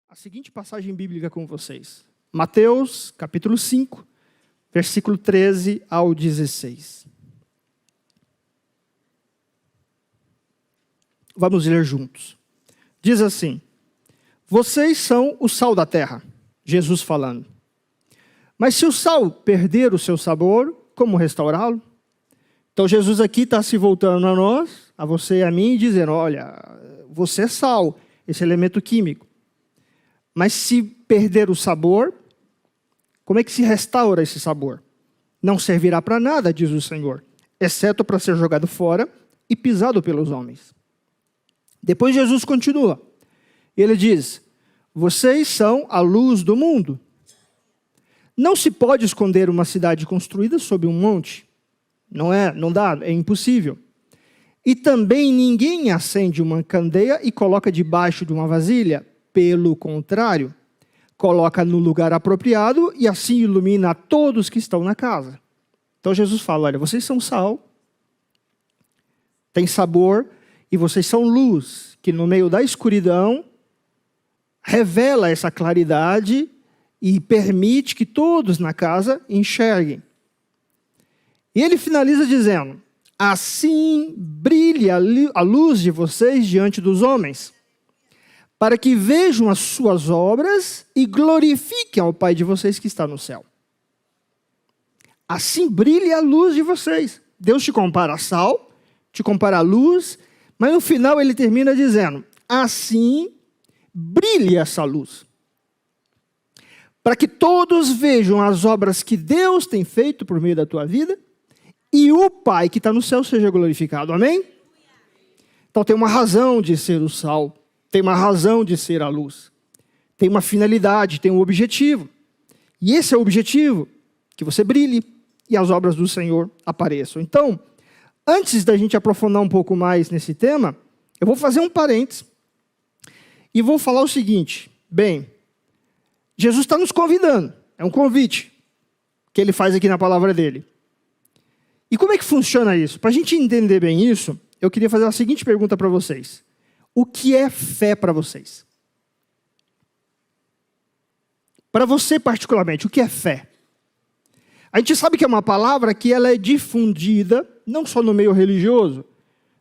a seguinte passagem bíblica com vocês. Mateus, capítulo 5, versículo 13 ao 16. Vamos ler juntos. Diz assim: vocês são o sal da terra, Jesus falando. Mas se o sal perder o seu sabor, como restaurá-lo? Então Jesus aqui está se voltando a nós, a você e a mim, dizendo: olha, você é sal, esse elemento químico. Mas se perder o sabor, como é que se restaura esse sabor? Não servirá para nada, diz o Senhor, exceto para ser jogado fora e pisado pelos homens. Depois Jesus continua. Ele diz: vocês são a luz do mundo. Não se pode esconder uma cidade construída sob um monte. Não dá, é impossível. E também ninguém acende uma candeia e coloca debaixo de uma vasilha. Pelo contrário, coloca no lugar apropriado e assim ilumina a todos que estão na casa. Então Jesus fala: olha, vocês são sal, tem sabor, e vocês são luz, que no meio da escuridão revela essa claridade e permite que todos na casa enxerguem. E ele finaliza dizendo: assim brilhe a luz de vocês diante dos homens, para que vejam as suas obras e glorifiquem ao Pai de vocês que está no céu. Assim brilhe a luz de vocês. Deus te compara a sal, te compara a luz, mas no final ele termina dizendo: assim brilhe essa luz, para que todos vejam as obras que Deus tem feito por meio da tua vida e o Pai que está no céu seja glorificado. Amém? Então tem uma razão de ser o sal, tem uma razão de ser a luz, tem uma finalidade, tem um objetivo. E esse é o objetivo, que você brilhe e as obras do Senhor apareçam. Então, antes da gente aprofundar um pouco mais nesse tema, eu vou fazer um parênteses e vou falar o seguinte: bem, Jesus está nos convidando, é um convite que ele faz aqui na palavra dele. E como é que funciona isso? Para a gente entender bem isso, eu queria fazer a seguinte pergunta para vocês: o que é fé para vocês? Para você particularmente, o que é fé? A gente sabe que é uma palavra que ela é difundida, não só no meio religioso.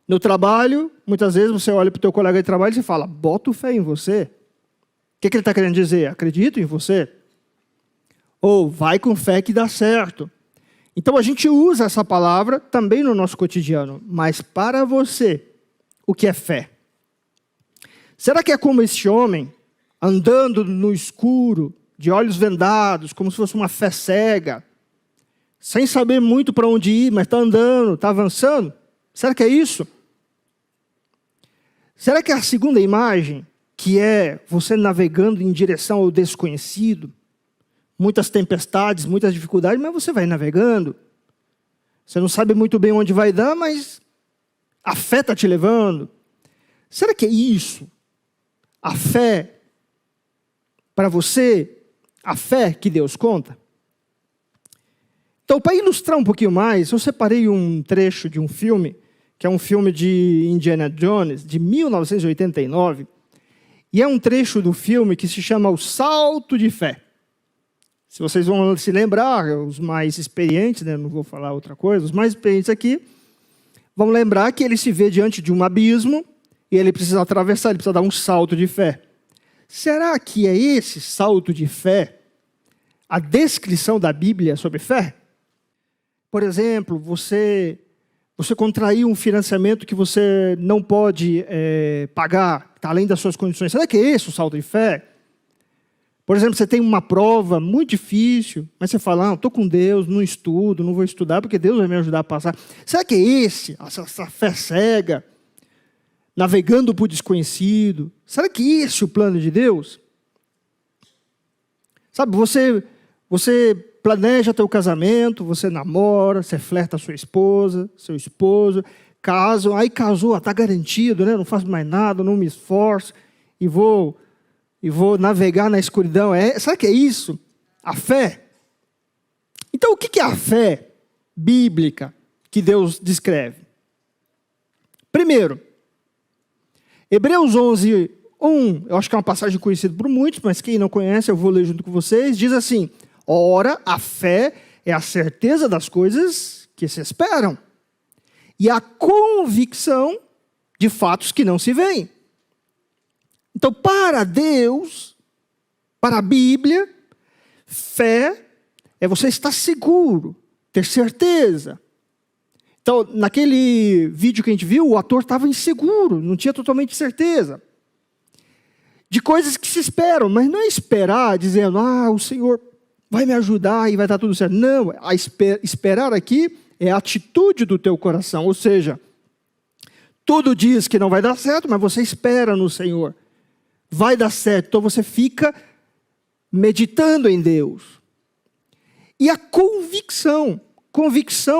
No trabalho, muitas vezes você olha para o teu colega de trabalho e você fala: boto fé em você. O que ele está querendo dizer? Acredito em você. Ou vai com fé que dá certo. Então a gente usa essa palavra também no nosso cotidiano. Mas para você, o que é fé? Será que é como este homem, andando no escuro, de olhos vendados, como se fosse uma fé cega, sem saber muito para onde ir, mas está andando, está avançando? Será que é isso? Será que é a segunda imagem, que é você navegando em direção ao desconhecido, muitas tempestades, muitas dificuldades, mas você vai navegando, você não sabe muito bem onde vai dar, mas a fé está te levando? Será que é isso? A fé para você, a fé que Deus conta? Então, para ilustrar um pouquinho mais, eu separei um trecho de um filme, que é um filme de Indiana Jones, de 1989, e é um trecho do filme que se chama O Salto de Fé. Se vocês vão se lembrar, os mais experientes, né, não vou falar outra coisa, os mais experientes aqui, vão lembrar que ele se vê diante de um abismo, e ele precisa atravessar, ele precisa dar um salto de fé. Será que é esse salto de fé a descrição da Bíblia sobre fé? Por exemplo, você contraiu um financiamento que você não pode pagar, está além das suas condições. Será que é esse o salto de fé? Por exemplo, você tem uma prova muito difícil, mas você fala: estou com Deus, não estudo, não vou estudar porque Deus vai me ajudar a passar. Será que é essa fé cega, navegando por desconhecido? Será que esse é o plano de Deus? Sabe, você planeja teu casamento, você namora, você flerta a sua esposa, seu esposo, casam, aí casou, está garantido, né? Não faço mais nada, não me esforço, e vou navegar na escuridão. Será que é isso? A fé? Então, o que é a fé bíblica que Deus descreve? Primeiro, Hebreus 11, 1, eu acho que é uma passagem conhecida por muitos, mas quem não conhece, eu vou ler junto com vocês, diz assim: ora, a fé é a certeza das coisas que se esperam e a convicção de fatos que não se veem. Então, para Deus, para a Bíblia, fé é você estar seguro, ter certeza. Então, naquele vídeo que a gente viu, o ator estava inseguro, não tinha totalmente certeza de coisas que se esperam, mas não é esperar dizendo, o Senhor vai me ajudar e vai dar tudo certo. Não, esperar aqui é a atitude do teu coração, ou seja, tudo diz que não vai dar certo, mas você espera no Senhor. Vai dar certo, então você fica meditando em Deus. E a convicção,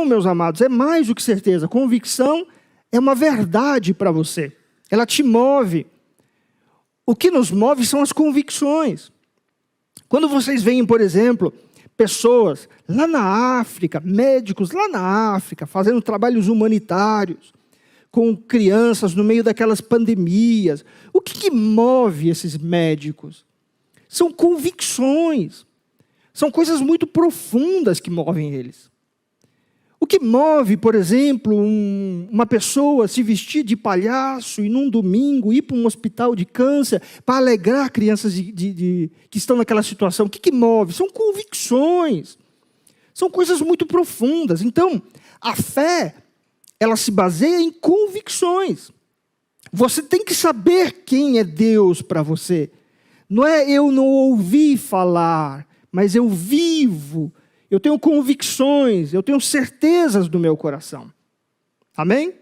meus amados, é mais do que certeza. Convicção é uma verdade para você, ela te move. O que nos move são as convicções. Quando vocês veem, por exemplo, pessoas lá na África, médicos lá na África, fazendo trabalhos humanitários, com crianças no meio daquelas pandemias, o que move esses médicos? São convicções, são coisas muito profundas que movem eles. O que move, por exemplo, uma pessoa se vestir de palhaço e num domingo ir para um hospital de câncer para alegrar crianças que estão naquela situação? O que move? São convicções. São coisas muito profundas. Então, a fé, ela se baseia em convicções. Você tem que saber quem é Deus para você. Não é eu não ouvi falar, mas eu vivo. Eu tenho convicções, eu tenho certezas do meu coração. Amém?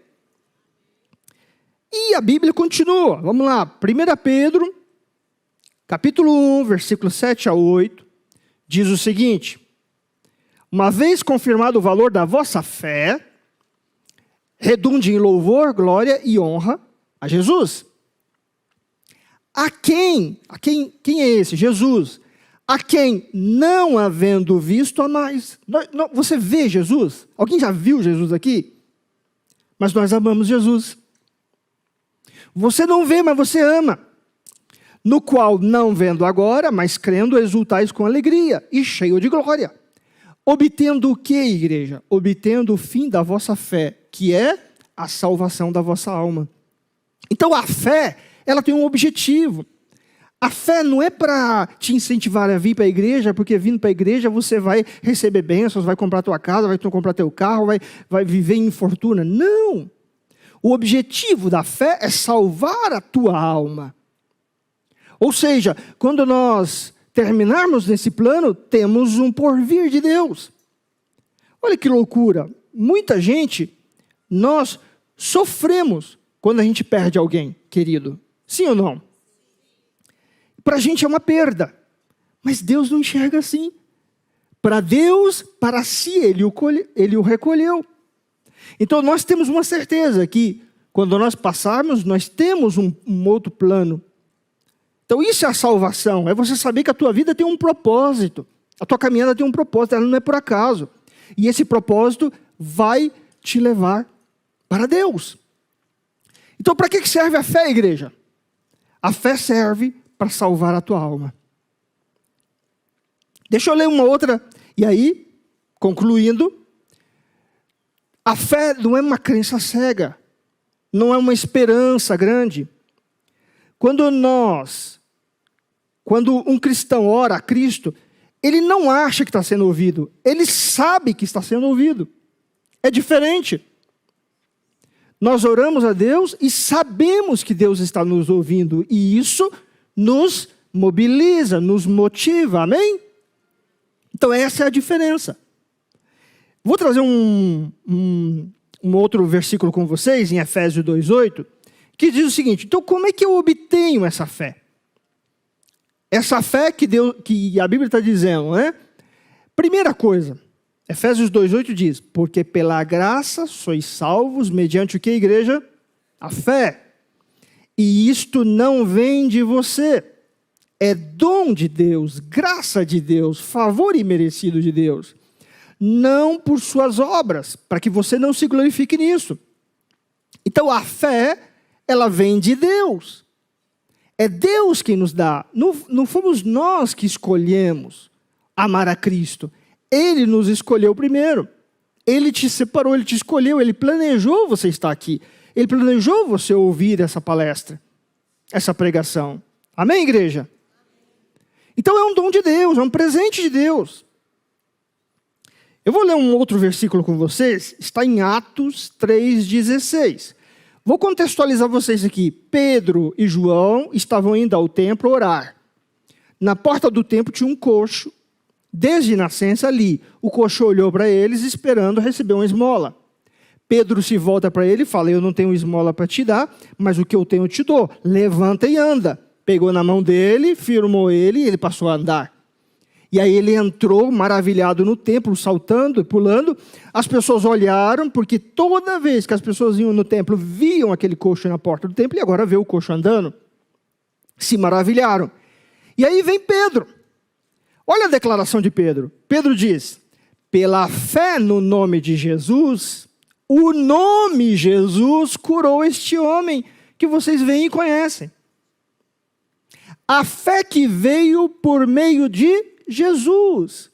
E a Bíblia continua. Vamos lá. 1 Pedro, capítulo 1, versículos 7 a 8, diz o seguinte: uma vez confirmado o valor da vossa fé, redunde em louvor, glória e honra a Jesus. Quem é esse? Jesus. A quem, não havendo visto, há mais. Você vê Jesus? Alguém já viu Jesus aqui? Mas nós amamos Jesus. Você não vê, mas você ama. No qual, não vendo agora, mas crendo, exultais com alegria e cheio de glória. Obtendo o que, igreja? Obtendo o fim da vossa fé, que é a salvação da vossa alma. Então a fé, ela tem um objetivo. A fé não é para te incentivar a vir para a igreja, porque vindo para a igreja você vai receber bênçãos, vai comprar tua casa, vai comprar teu carro, vai viver em fortuna. Não! O objetivo da fé é salvar a tua alma. Ou seja, quando nós terminarmos nesse plano, temos um porvir de Deus. Olha que loucura! Muita gente, nós sofremos quando a gente perde alguém querido. Sim ou não? Para a gente é uma perda, mas Deus não enxerga assim. Para Deus, para si, Ele o recolheu. Então nós temos uma certeza que quando nós passarmos, nós temos um outro plano. Então isso é a salvação, é você saber que a tua vida tem um propósito. A tua caminhada tem um propósito, ela não é por acaso. E esse propósito vai te levar para Deus. Então para que serve a fé, igreja? A fé serve para salvar a tua alma. Deixa eu ler uma outra, e aí, concluindo, a fé não é uma crença cega, não é uma esperança grande. Quando um cristão ora a Cristo, ele não acha que está sendo ouvido, ele sabe que está sendo ouvido. É diferente. Nós oramos a Deus e sabemos que Deus está nos ouvindo, e isso nos mobiliza, nos motiva, amém? Então essa é a diferença. Vou trazer um outro versículo com vocês, em Efésios 2:8, que diz o seguinte: então como é que eu obtenho essa fé? Essa fé que a Bíblia está dizendo, né? Primeira coisa, Efésios 2:8 diz: porque pela graça sois salvos mediante o que, igreja? A fé. E isto não vem de você, é dom de Deus, graça de Deus, favor imerecido de Deus. Não por suas obras, para que você não se glorifique nisso. Então a fé, ela vem de Deus. É Deus quem nos dá. Não fomos nós que escolhemos amar a Cristo. Ele nos escolheu primeiro. Ele te separou, ele te escolheu, ele planejou você estar aqui. Ele planejou você ouvir essa palestra, essa pregação. Amém, igreja? Então é um dom de Deus, é um presente de Deus. Eu vou ler um outro versículo com vocês, está em Atos 3,16. Vou contextualizar vocês aqui. Pedro e João estavam indo ao templo orar. Na porta do templo tinha um coxo, desde nascença ali. O coxo olhou para eles esperando receber uma esmola. Pedro se volta para ele e fala, eu não tenho esmola para te dar, mas o que eu tenho eu te dou. Levanta e anda. Pegou na mão dele, firmou ele e ele passou a andar. E aí ele entrou maravilhado no templo, saltando e pulando. As pessoas olharam, porque toda vez que as pessoas iam no templo, viam aquele coxo na porta do templo, e agora vê o coxo andando. Se maravilharam. E aí vem Pedro. Olha a declaração de Pedro. Pedro diz, pela fé no nome de Jesus, o nome Jesus curou este homem que vocês veem e conhecem. A fé que veio por meio de Jesus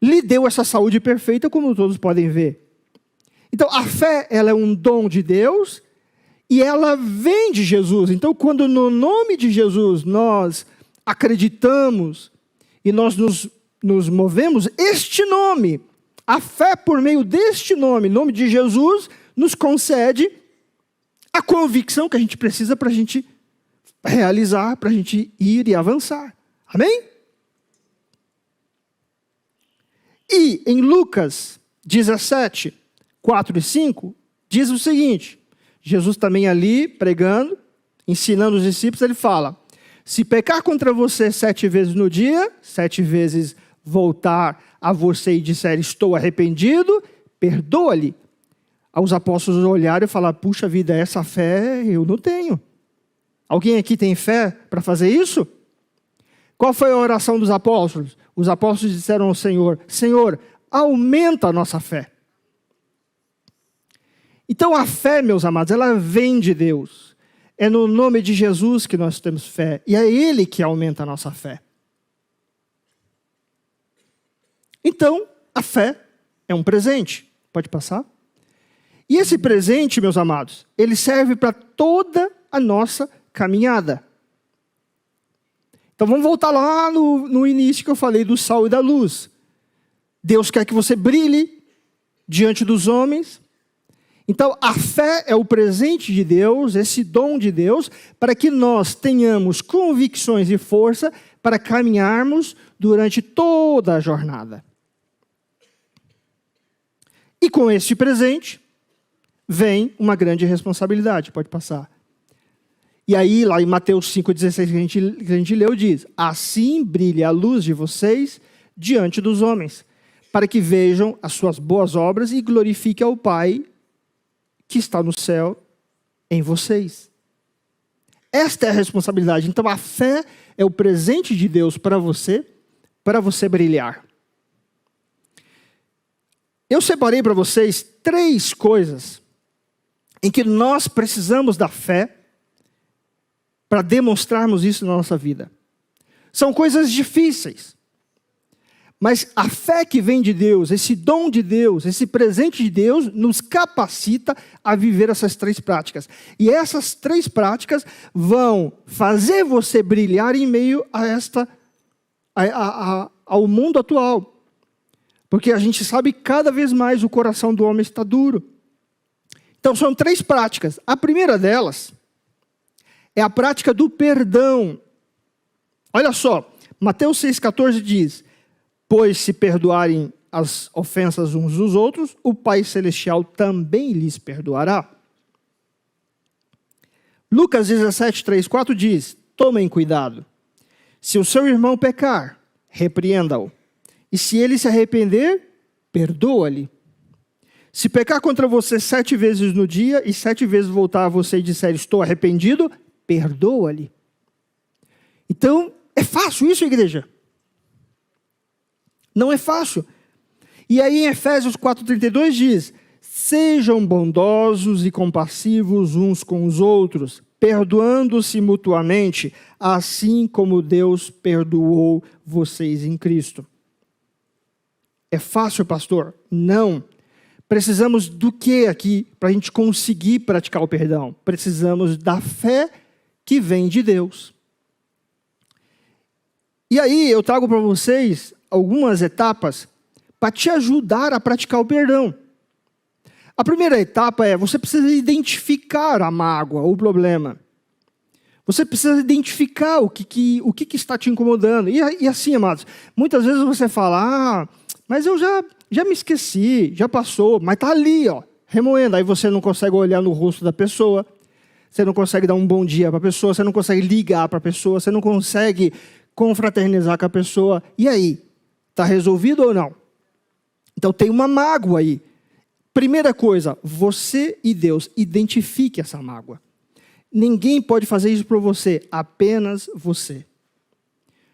lhe deu essa saúde perfeita, como todos podem ver. Então, a fé, ela é um dom de Deus e ela vem de Jesus. Então, quando no nome de Jesus nós acreditamos e nós nos movemos, este nome, a fé por meio deste nome, nome de Jesus, nos concede a convicção que a gente precisa para a gente realizar, para a gente ir e avançar. Amém? E em Lucas 17, 4 e 5, diz o seguinte, Jesus também ali pregando, ensinando os discípulos, ele fala, se pecar contra você 7 vezes no dia, 7 vezes voltar a você e disser, estou arrependido, perdoa-lhe. Os apóstolos olharam e falaram, puxa vida, essa fé eu não tenho. Alguém aqui tem fé para fazer isso? Qual foi a oração dos apóstolos? Os apóstolos disseram ao Senhor, Senhor, aumenta a nossa fé. Então a fé, meus amados, ela vem de Deus. É no nome de Jesus que nós temos fé. E é Ele que aumenta a nossa fé. Então, a fé é um presente. Pode passar? E esse presente, meus amados, ele serve para toda a nossa caminhada. Então vamos voltar lá no início que eu falei do sal e da luz. Deus quer que você brilhe diante dos homens. Então a fé é o presente de Deus, esse dom de Deus, para que nós tenhamos convicções e força para caminharmos durante toda a jornada. E com este presente vem uma grande responsabilidade. Pode passar. E aí, lá em Mateus 5,16, que a gente leu, diz, assim brilhe a luz de vocês diante dos homens, para que vejam as suas boas obras e glorifiquem ao Pai que está no céu em vocês. Esta é a responsabilidade. Então, a fé é o presente de Deus para você brilhar. Eu separei para vocês 3 coisas em que nós precisamos da fé para demonstrarmos isso na nossa vida. São coisas difíceis. Mas a fé que vem de Deus, esse dom de Deus, esse presente de Deus, nos capacita a viver essas 3 práticas. E essas 3 práticas vão fazer você brilhar em meio ao mundo atual. Porque a gente sabe que cada vez mais o coração do homem está duro. Então são 3 práticas. A primeira delas é a prática do perdão. Olha só, Mateus 6,14 diz, pois se perdoarem as ofensas uns dos outros, o Pai Celestial também lhes perdoará. Lucas 17, 3, 4 diz, tomem cuidado. Se o seu irmão pecar, repreenda-o. E se ele se arrepender, perdoa-lhe. Se pecar contra você 7 vezes no dia e 7 vezes voltar a você e disser, estou arrependido, perdoa-lhe. Então, é fácil isso, igreja? Não é fácil. E aí em Efésios 4,32 diz, sejam bondosos e compassivos uns com os outros, perdoando-se mutuamente, assim como Deus perdoou vocês em Cristo. É fácil, pastor? Não. Precisamos do que aqui para a gente conseguir praticar o perdão? Precisamos da fé que vem de Deus. E aí eu trago para vocês algumas etapas para te ajudar a praticar o perdão. A primeira etapa é, você precisa identificar a mágoa, o problema. Você precisa identificar o que está te incomodando. E assim, amados, muitas vezes você fala, mas eu já me esqueci, já passou, mas está ali, ó, remoendo. Aí você não consegue olhar no rosto da pessoa, você não consegue dar um bom dia para a pessoa, você não consegue ligar para a pessoa, você não consegue confraternizar com a pessoa. E aí, está resolvido ou não? Então tem uma mágoa aí. Primeira coisa, você e Deus, identifique essa mágoa. Ninguém pode fazer isso por você, apenas você.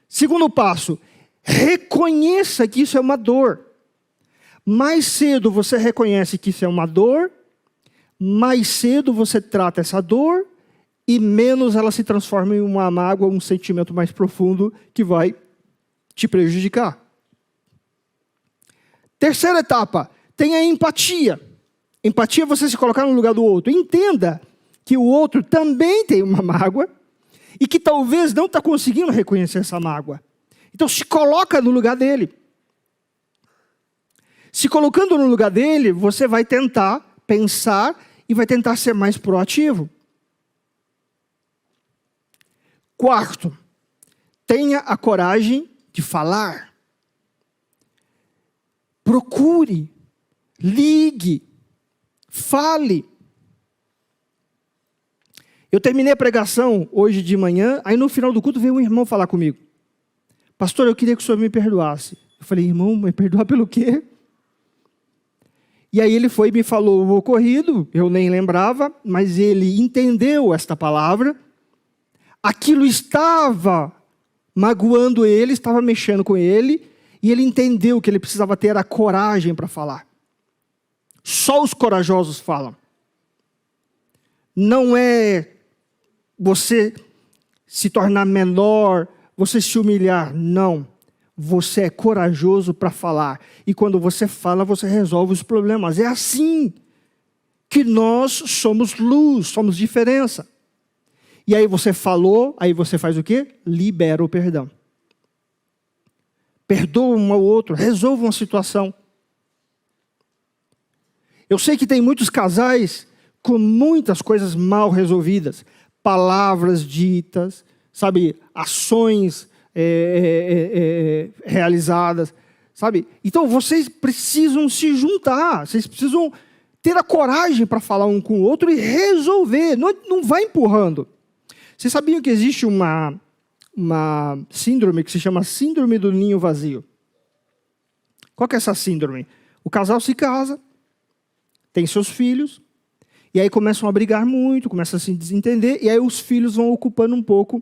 Segundo passo, reconheça que isso é uma dor. Mais cedo você reconhece que isso é uma dor, mais cedo você trata essa dor e menos ela se transforma em uma mágoa, um sentimento mais profundo que vai te prejudicar. Terceira etapa, tenha empatia. Empatia é você se colocar no lugar do outro. Entenda que o outro também tem uma mágoa e que talvez não está conseguindo reconhecer essa mágoa. Então se coloca no lugar dele. Se colocando no lugar dele, você vai tentar pensar e vai tentar ser mais proativo. Quarto, tenha a coragem de falar. Procure, ligue, fale. Eu terminei a pregação hoje de manhã, aí no final do culto veio um irmão falar comigo. Pastor, eu queria que o senhor me perdoasse. Eu falei, irmão, me perdoar pelo quê? E aí ele foi e me falou o ocorrido, eu nem lembrava, mas ele entendeu esta palavra. Aquilo estava magoando ele, estava mexendo com ele, e ele entendeu que ele precisava ter a coragem para falar. Só os corajosos falam. Não é você se tornar menor, você se humilhar. Não. Você é corajoso para falar. E quando você fala, você resolve os problemas. É assim que nós somos luz, somos diferença. E aí você falou, aí você faz o quê? Libera o perdão. Perdoa um ao outro, resolva uma situação. Eu sei que tem muitos casais com muitas coisas mal resolvidas. Palavras ditas, sabe, ações realizadas, sabe? Então vocês precisam se juntar, vocês precisam ter a coragem para falar um com o outro e resolver, não vai empurrando. Vocês sabiam que existe uma síndrome que se chama síndrome do ninho vazio? Qual que é essa síndrome? O casal se casa, tem seus filhos, e aí começam a brigar muito, começam a se desentender, e aí os filhos vão ocupando um pouco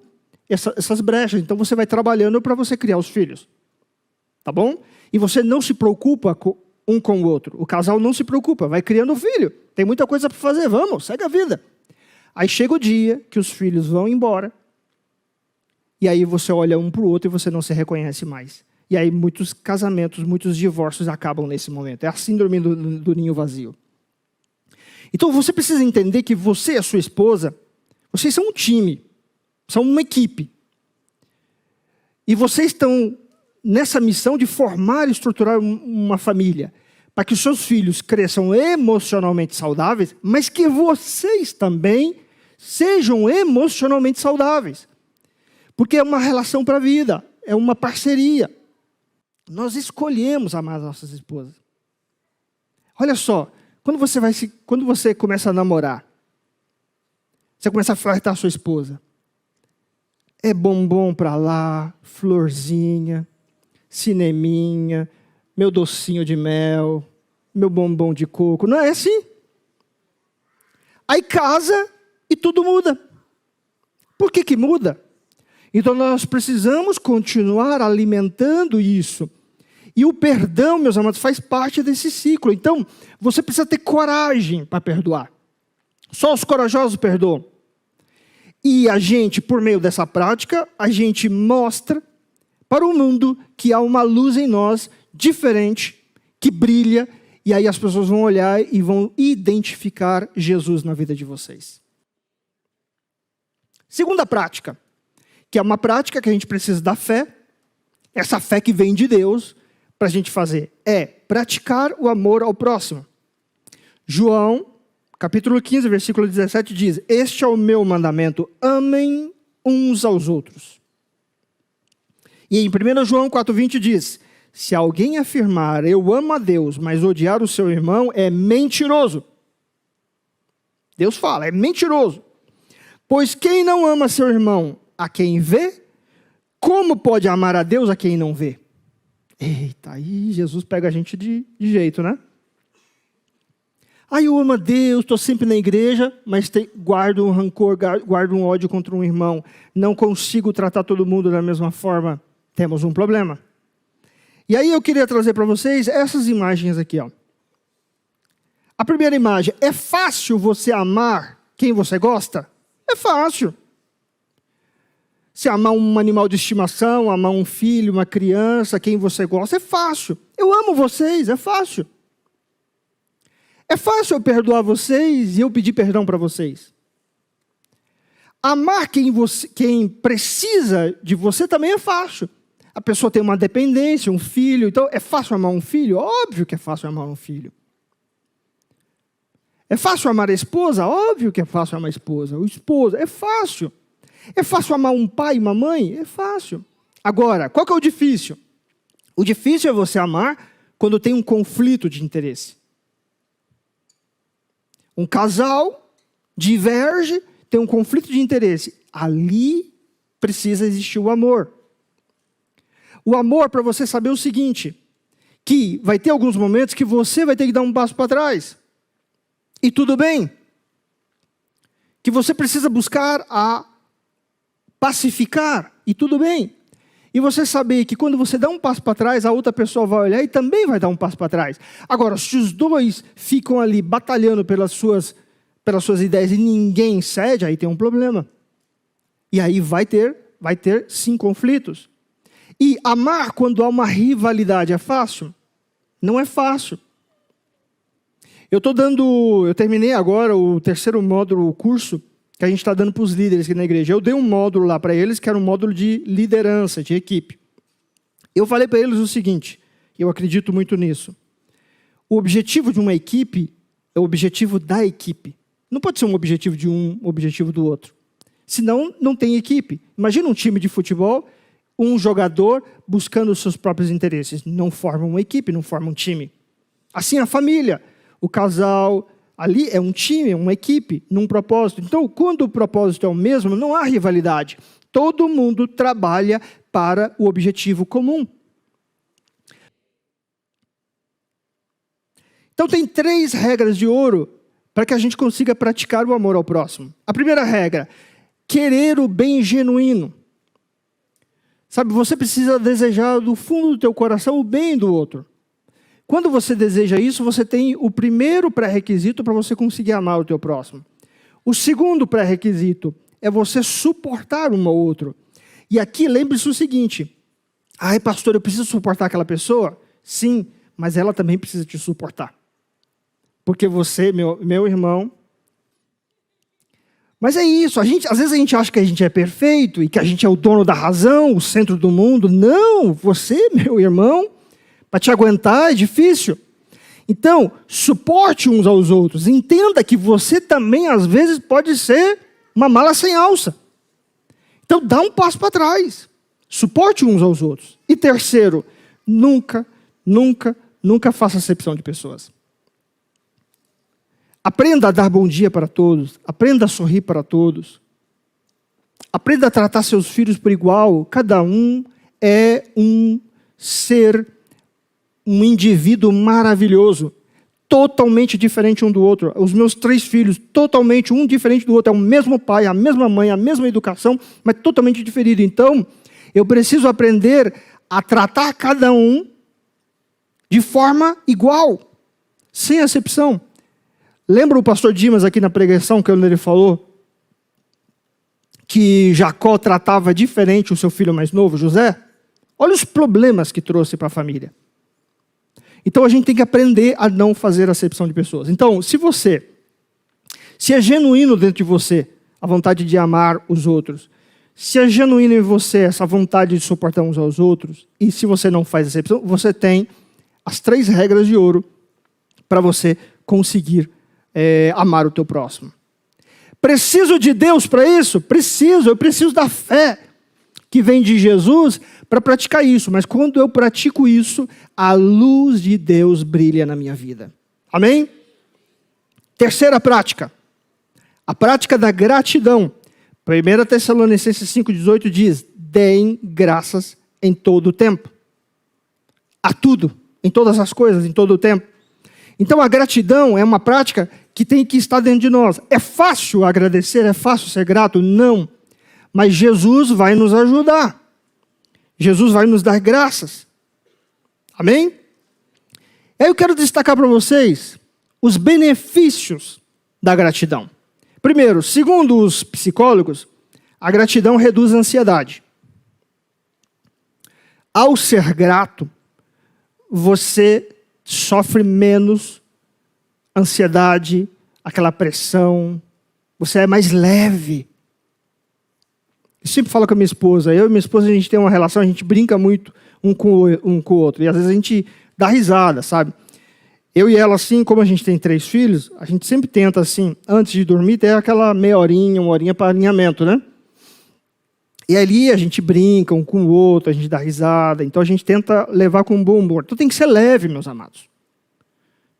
essas brechas. Então você vai trabalhando para você criar os filhos. Tá bom? E você não se preocupa um com o outro. O casal não se preocupa, vai criando o filho. Tem muita coisa para fazer, vamos, segue a vida. Aí chega o dia que os filhos vão embora, e aí você olha um para o outro e você não se reconhece mais. E aí muitos casamentos, muitos divórcios acabam nesse momento. É a síndrome do ninho vazio. Então você precisa entender que você e a sua esposa, vocês são um time, são uma equipe. E vocês estão nessa missão de formar e estruturar uma família, para que os seus filhos cresçam emocionalmente saudáveis, mas que vocês também sejam emocionalmente saudáveis. Porque é uma relação para a vida, é uma parceria. Nós escolhemos amar as nossas esposas. Olha só, quando você começa a namorar, você começa a flertar a sua esposa. É bombom para lá, florzinha, cineminha, meu docinho de mel, meu bombom de coco. Não é assim? Aí casa e tudo muda. Por que muda? Então nós precisamos continuar alimentando isso. E o perdão, meus amados, faz parte desse ciclo. Então, você precisa ter coragem para perdoar. Só os corajosos perdoam. E a gente, por meio dessa prática, a gente mostra para o mundo que há uma luz em nós diferente, que brilha, e aí as pessoas vão olhar e vão identificar Jesus na vida de vocês. Segunda prática, que é uma prática que a gente precisa da fé, essa fé que vem de Deus, para a gente fazer, é praticar o amor ao próximo. João, capítulo 15, versículo 17 diz: este é o meu mandamento, amem uns aos outros. E em 1 João 4,20 diz: se alguém afirmar eu amo a Deus, mas odiar o seu irmão, é mentiroso. Deus fala, é mentiroso. Pois quem não ama seu irmão a quem vê, como pode amar a Deus a quem não vê? Eita, aí Jesus pega a gente de jeito, né? Eu amo a Deus, estou sempre na igreja, mas guardo um rancor, guardo um ódio contra um irmão. Não consigo tratar todo mundo da mesma forma. Temos um problema. E aí eu queria trazer para vocês essas imagens aqui, ó. A primeira imagem, é fácil você amar quem você gosta? É fácil. Se amar um animal de estimação, amar um filho, uma criança, quem você gosta, é fácil. Eu amo vocês, é fácil. É fácil eu perdoar vocês e eu pedir perdão para vocês. Amar quem precisa de você também é fácil. A pessoa tem uma dependência, um filho, então é fácil amar um filho? Óbvio que é fácil amar um filho. É fácil amar a esposa? Óbvio que é fácil amar a esposa. O esposo, é fácil. É fácil amar um pai e uma mãe? É fácil. Agora, qual que é o difícil? O difícil é você amar quando tem um conflito de interesse. Um casal diverge, tem um conflito de interesse. Ali precisa existir o amor. O amor, para você saber o seguinte, que vai ter alguns momentos que você vai ter que dar um passo para trás. E tudo bem. Que você precisa buscar a pacificar. E tudo bem. E você saber que quando você dá um passo para trás, a outra pessoa vai olhar e também vai dar um passo para trás. Agora, se os dois ficam ali batalhando pelas suas ideias e ninguém cede, aí tem um problema. E aí vai ter sim conflitos. E amar quando há uma rivalidade é fácil? Não é fácil. Eu terminei agora o terceiro módulo, o curso, que a gente está dando para os líderes aqui na igreja. Eu dei um módulo lá para eles, que era um módulo de liderança, de equipe. Eu falei para eles o seguinte, eu acredito muito nisso. O objetivo de uma equipe é o objetivo da equipe. Não pode ser um objetivo de um, objetivo do outro. Senão, não tem equipe. Imagina um time de futebol, um jogador buscando os seus próprios interesses. Não forma uma equipe, não forma um time. Assim, a família, o casal, ali é um time, uma equipe, num propósito. Então, quando o propósito é o mesmo, não há rivalidade. Todo mundo trabalha para o objetivo comum. Então, tem 3 regras de ouro para que a gente consiga praticar o amor ao próximo. A primeira regra, querer o bem genuíno. Sabe, você precisa desejar do fundo do teu coração o bem do outro. Quando você deseja isso, você tem o primeiro pré-requisito para você conseguir amar o teu próximo. O segundo pré-requisito é você suportar um ao outro. E aqui, lembre-se o seguinte. Pastor, eu preciso suportar aquela pessoa? Sim, mas ela também precisa te suportar. Porque você, meu irmão... Mas é isso, às vezes a gente acha que a gente é perfeito e que a gente é o dono da razão, o centro do mundo. Não, você, meu irmão... Para te aguentar é difícil. Então, suporte uns aos outros. Entenda que você também, às vezes, pode ser uma mala sem alça. Então, dá um passo para trás. Suporte uns aos outros. E terceiro, nunca faça acepção de pessoas. Aprenda a dar bom dia para todos. Aprenda a sorrir para todos. Aprenda a tratar seus filhos por igual. Cada um é um ser um indivíduo maravilhoso, totalmente diferente um do outro. Os meus 3 filhos, totalmente um diferente do outro. É o mesmo pai, a mesma mãe, a mesma educação, mas totalmente diferente. Então, eu preciso aprender a tratar cada um de forma igual, sem acepção. Lembra o pastor Dimas aqui na pregação, quando ele falou que Jacó tratava diferente o seu filho mais novo, José? Olha os problemas que trouxe para a família. Então a gente tem que aprender a não fazer acepção de pessoas. Então, se é genuíno dentro de você a vontade de amar os outros, se é genuíno em você essa vontade de suportar uns aos outros, e se você não faz acepção, você tem as 3 regras de ouro para você conseguir amar o teu próximo. Preciso de Deus para isso? Preciso, eu preciso da fé que vem de Jesus para praticar isso. Mas quando eu pratico isso, a luz de Deus brilha na minha vida. Amém? Terceira prática. A prática da gratidão. 1 Tessalonicenses 5,18 diz: deem graças em todo o tempo. A tudo, em todas as coisas, em todo o tempo. Então a gratidão é uma prática que tem que estar dentro de nós. É fácil agradecer? É fácil ser grato? Não. Mas Jesus vai nos ajudar. Jesus vai nos dar graças. Amém? Aí eu quero destacar para vocês os benefícios da gratidão. Primeiro, segundo os psicólogos, a gratidão reduz a ansiedade. Ao ser grato, você sofre menos ansiedade, aquela pressão, você é mais leve. Eu sempre falo com a minha esposa, eu e minha esposa a gente tem uma relação, a gente brinca muito um com o outro, e às vezes a gente dá risada, sabe? Eu e ela, assim, como a gente tem 3 filhos, a gente sempre tenta, assim, antes de dormir, ter aquela meia horinha, 1 horinha para alinhamento, né? E ali a gente brinca um com o outro, a gente dá risada, então a gente tenta levar com um bom humor. Então tem que ser leve, meus amados.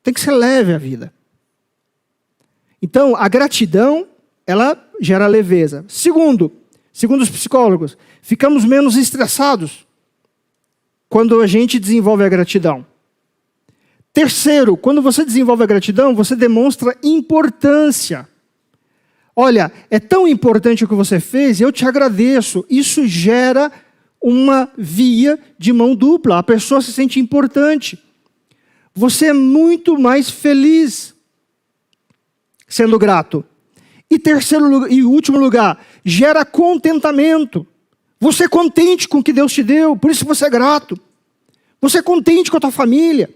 Tem que ser leve a vida. Então, a gratidão, ela gera leveza. Segundo os psicólogos, ficamos menos estressados quando a gente desenvolve a gratidão. Terceiro, quando você desenvolve a gratidão, você demonstra importância. Olha, é tão importante o que você fez, eu te agradeço. Isso gera uma via de mão dupla. A pessoa se sente importante. Você é muito mais feliz sendo grato. E terceiro e último lugar, gera contentamento. Você é contente com o que Deus te deu, por isso você é grato. Você é contente com a tua família.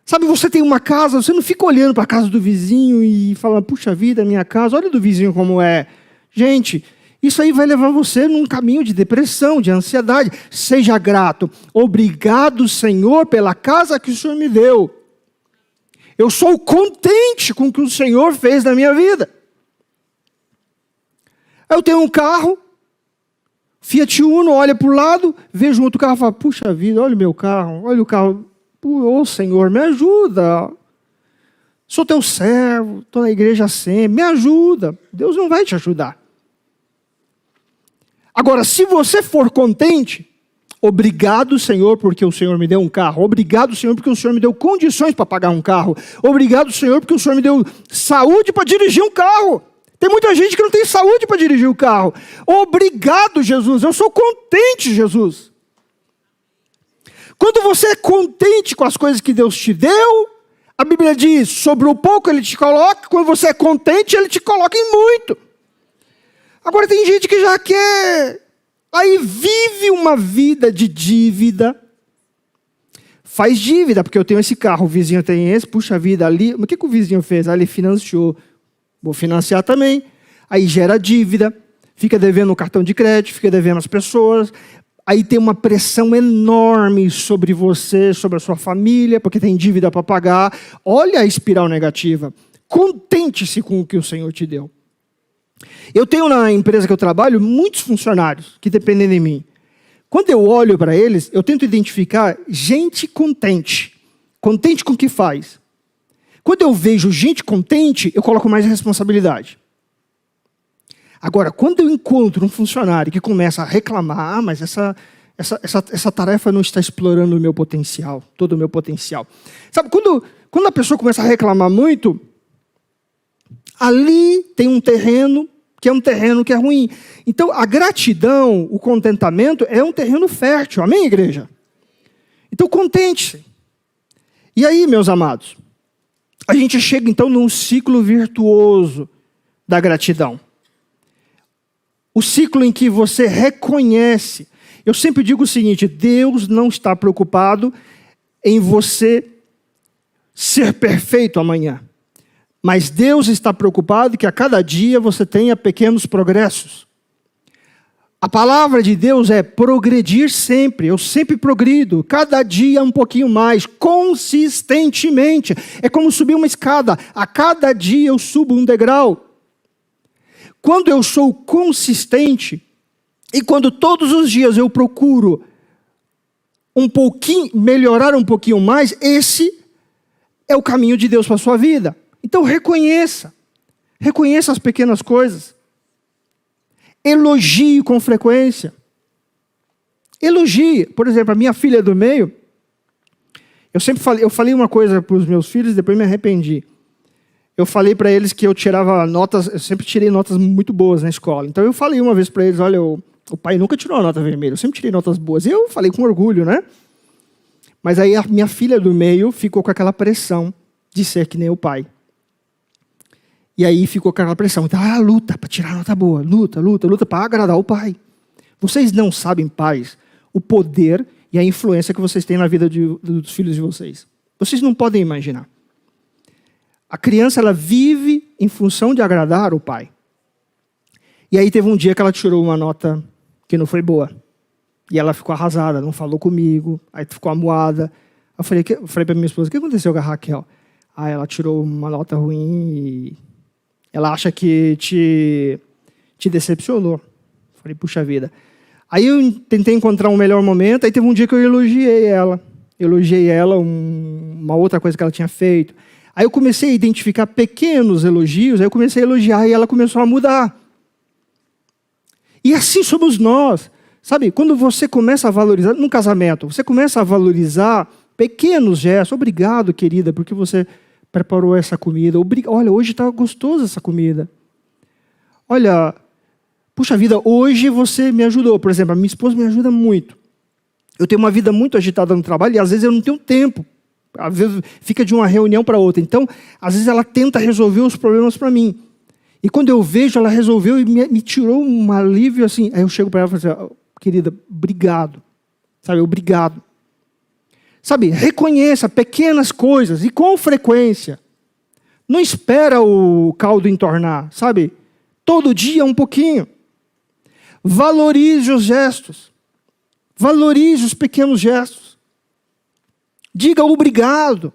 Sabe, você tem uma casa, você não fica olhando para a casa do vizinho e falando, puxa vida, minha casa, olha do vizinho como é. Gente, isso aí vai levar você num caminho de depressão, de ansiedade. Seja grato. Obrigado, Senhor, pela casa que o Senhor me deu. Eu sou contente com o que o Senhor fez na minha vida. Eu tenho um carro, Fiat Uno, olha para o lado, vejo um outro carro e falo, puxa vida, olha o meu carro, olha o carro. Ô Senhor, me ajuda. Sou teu servo, estou na igreja sempre, me ajuda. Deus não vai te ajudar. Agora, se você for contente, obrigado, Senhor, porque o Senhor me deu um carro. Obrigado, Senhor, porque o Senhor me deu condições para pagar um carro. Obrigado, Senhor, porque o Senhor me deu saúde para dirigir um carro. Tem muita gente que não tem saúde para dirigir o carro. Obrigado, Jesus. Eu sou contente, Jesus. Quando você é contente com as coisas que Deus te deu, a Bíblia diz, sobre o pouco Ele te coloca, quando você é contente, Ele te coloca em muito. Agora tem gente que já quer, aí vive uma vida de dívida, faz dívida, porque eu tenho esse carro, o vizinho tem esse, puxa vida, ali, mas o que o vizinho fez? Ele financiou, vou financiar também, aí gera dívida, fica devendo o cartão de crédito, fica devendo as pessoas. Aí tem uma pressão enorme sobre você, sobre a sua família, porque tem dívida para pagar. Olha a espiral negativa. Contente-se com o que o Senhor te deu. Eu tenho na empresa que eu trabalho muitos funcionários que dependem de mim. Quando eu olho para eles, eu tento identificar gente contente. Contente com o que faz. Quando eu vejo gente contente, eu coloco mais responsabilidade. Agora, quando eu encontro um funcionário que começa a reclamar, mas essa tarefa não está explorando o meu potencial, todo o meu potencial. Sabe, quando a pessoa começa a reclamar muito, ali tem um terreno que é ruim. Então, a gratidão, o contentamento é um terreno fértil. Amém, igreja? Então, contente-se. E aí, meus amados, a gente chega então num ciclo virtuoso da gratidão. O ciclo em que você reconhece. Eu sempre digo o seguinte: Deus não está preocupado em você ser perfeito amanhã. Mas Deus está preocupado que a cada dia você tenha pequenos progressos. A palavra de Deus é progredir sempre. Eu sempre progrido, cada dia um pouquinho mais, consistentemente. É como subir uma escada. A cada dia eu subo um degrau. Quando eu sou consistente, e quando todos os dias eu procuro um pouquinho, melhorar um pouquinho mais, esse é o caminho de Deus para a sua vida. Então reconheça as pequenas coisas. Elogie com frequência. Elogie. Por exemplo, a minha filha do meio, eu falei uma coisa para os meus filhos, depois me arrependi. Eu falei para eles que eu sempre tirei notas muito boas na escola. Então eu falei uma vez para eles, olha, o pai nunca tirou a nota vermelha, eu sempre tirei notas boas. E eu falei com orgulho, né? Mas aí a minha filha do meio ficou com aquela pressão de ser que nem o pai. E aí ficou com aquela pressão. Então, luta para tirar nota boa. Luta para agradar o pai. Vocês não sabem, pais, o poder e a influência que vocês têm na vida dos filhos de vocês. Vocês não podem imaginar. A criança, ela vive em função de agradar o pai. E aí teve um dia que ela tirou uma nota que não foi boa. E ela ficou arrasada, não falou comigo, aí ficou amuada. Eu falei para minha esposa, o que aconteceu com a Raquel? Ela tirou uma nota ruim e ela acha que te decepcionou. Falei, puxa vida. Aí eu tentei encontrar um melhor momento, aí teve um dia que eu elogiei ela. Uma outra coisa que ela tinha feito. Aí eu comecei a identificar pequenos elogios, aí eu comecei a elogiar e ela começou a mudar. E assim somos nós. Sabe, quando você começa a valorizar, num casamento, você começa a valorizar pequenos gestos. Obrigado, querida, porque você preparou essa comida. Olha, hoje está gostosa essa comida. Olha, puxa vida, hoje você me ajudou. Por exemplo, a minha esposa me ajuda muito. Eu tenho uma vida muito agitada no trabalho e às vezes eu não tenho tempo. Às vezes fica de uma reunião para outra. Então, às vezes ela tenta resolver os problemas para mim. E quando eu vejo, ela resolveu e me tirou um alívio assim. Aí eu chego para ela e falo assim, querida, obrigado. Sabe, obrigado. Sabe, reconheça pequenas coisas e com frequência. Não espera o caldo entornar, sabe? Todo dia um pouquinho. Valorize os gestos. Valorize os pequenos gestos. Diga obrigado.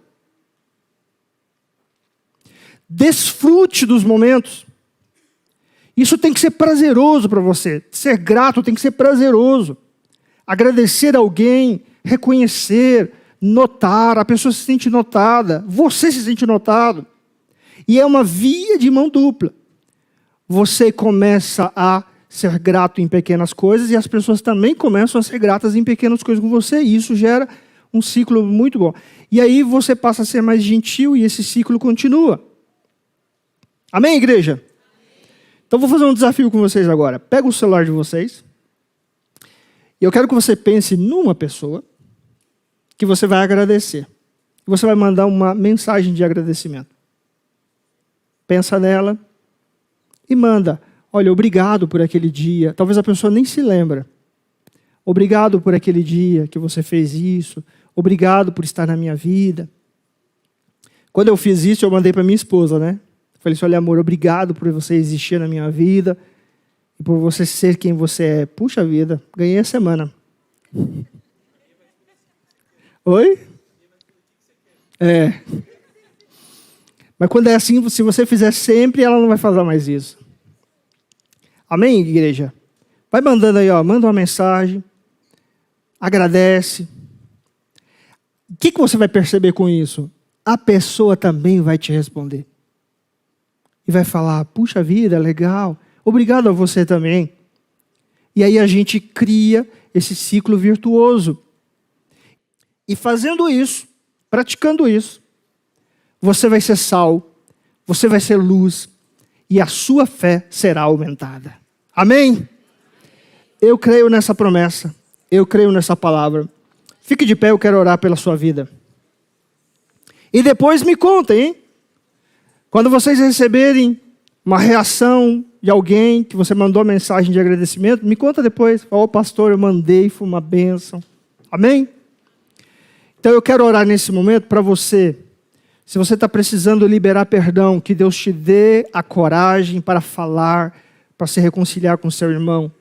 Desfrute dos momentos. Isso tem que ser prazeroso para você. Ser grato tem que ser prazeroso. Agradecer a alguém, reconhecer, notar. A pessoa se sente notada. Você se sente notado. E é uma via de mão dupla. Você começa a ser grato em pequenas coisas e as pessoas também começam a ser gratas em pequenas coisas com você. E isso gera um ciclo muito bom. E aí você passa a ser mais gentil e esse ciclo continua. Amém, igreja? Então vou fazer um desafio com vocês agora. Pega o celular de vocês. E eu quero que você pense numa pessoa que você vai agradecer. Você vai mandar uma mensagem de agradecimento. Pensa nela e manda. Olha, obrigado por aquele dia. Talvez a pessoa nem se lembra. Obrigado por aquele dia que você fez isso. Obrigado por estar na minha vida. Quando eu fiz isso, eu mandei para minha esposa, né? Falei assim, olha, amor, obrigado por você existir na minha vida e por você ser quem você é. Puxa vida, ganhei a semana. Oi? Mas quando é assim, se você fizer sempre, ela não vai fazer mais isso. Amém, igreja? Vai mandando aí, manda uma mensagem. Agradece. O que você vai perceber com isso? A pessoa também vai te responder. E vai falar, puxa vida, legal. Obrigado a você também. E aí a gente cria esse ciclo virtuoso. E fazendo isso, praticando isso, você vai ser sal, você vai ser luz, e a sua fé será aumentada. Amém? Eu creio nessa promessa. Eu creio nessa palavra. Fique de pé, eu quero orar pela sua vida. E depois me contem, hein? Quando vocês receberem uma reação de alguém que você mandou mensagem de agradecimento, me conta depois. Fala, pastor, eu mandei, foi uma bênção. Amém? Então eu quero orar nesse momento para você. Se você está precisando liberar perdão, que Deus te dê a coragem para falar, para se reconciliar com seu irmão.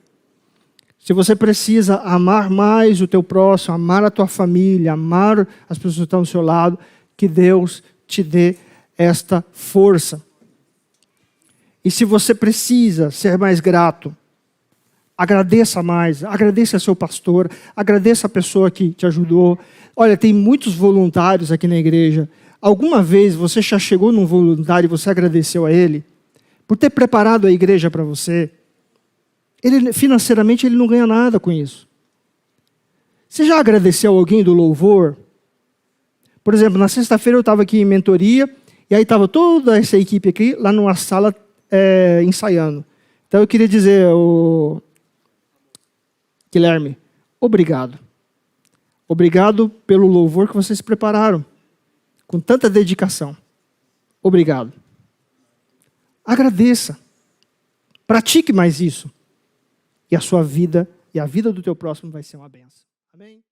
Se você precisa amar mais o teu próximo, amar a tua família, amar as pessoas que estão ao seu lado, que Deus te dê esta força. E se você precisa ser mais grato, agradeça mais, agradeça a seu pastor, agradeça a pessoa que te ajudou. Olha, tem muitos voluntários aqui na igreja. Alguma vez você já chegou num voluntário e você agradeceu a ele por ter preparado a igreja para você? Financeiramente ele não ganha nada com isso. Você já agradeceu alguém do louvor? Por exemplo, na sexta-feira eu estava aqui em mentoria e aí estava toda essa equipe aqui lá numa sala ensaiando. Então eu queria dizer, Guilherme, obrigado. Obrigado pelo louvor que vocês prepararam, com tanta dedicação. Obrigado. Agradeça. Pratique mais isso. E a sua vida e a vida do teu próximo vai ser uma bênção. Amém?